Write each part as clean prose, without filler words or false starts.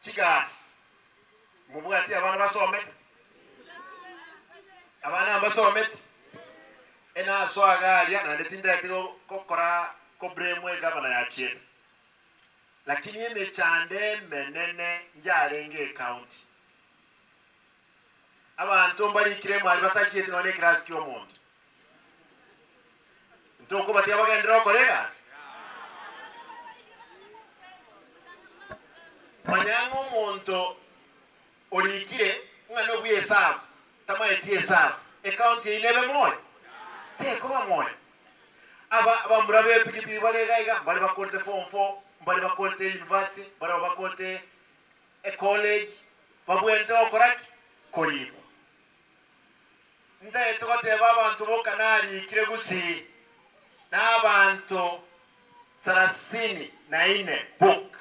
chigas mubwati abana basomete abana basomete ena swagalia na ndetinda tiko kokora kobremwe gavana ya chete lakini eme chande menene njarenge county abantu mbali kiremo ali batachete none class yo muntu ntoko batia bagendera kolegas manyango muntu olikire ngano buyesa tamaye esa county inebe moyo teko moyo aba murabe pikipi bale gaiga bale bakolte form 4 bale bakolte university bale bakolte college babwente okoraki kolibo nda etokote babantu bokanali kiregusi n'abantu 34 book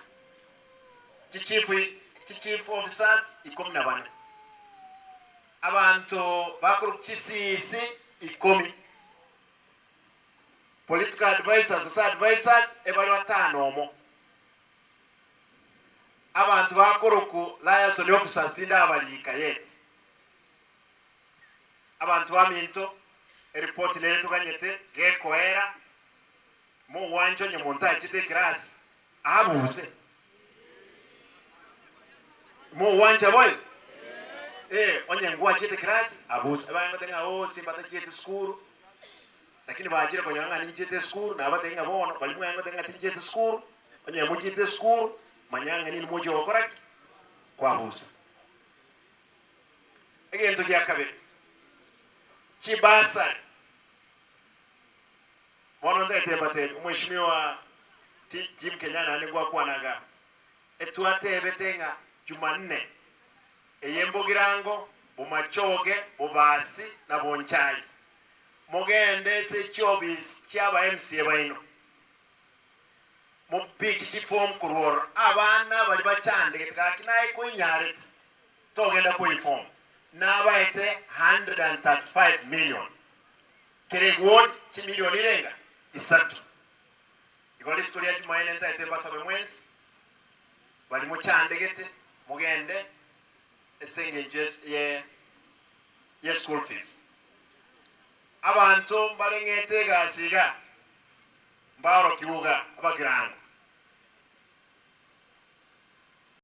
chief officers 14 abantu bakuru kisisi 10 political advisors social advisors ebali 5 omo abantu bakuru liaison officers tinda abalika yet abantu baminto report leto kanyete gekoera mu wancho nyemonta chite class abuse mu wanja boy onye ngwa chite class abuse abanga tenga simba chite school lakini baajira kwa nyanga ni chite school na abatenga bono bali mwanga tenga chite school onye mu chite school manyanga ni mojo okora kwa husa egento gya kabiri Chibasa mono ndete bate mheshimiwa Jim Kenyana alikuwa kwanaga etuate betenga Jumanne eyembogirango bumachoge bubasi na bonchali mugende se chobis cyaba MC baino mupiki chifom kurwor abana bali bachande kakinaye kuinyarete togenda kuiform nabaite 135 million keregwod chi milioni renga isatu igoli tukolia jumaine ntaite basabe mwezi bali muchandegete mugende esenge ye school fees abantu balengete gasiga mbaro kibuga abagirango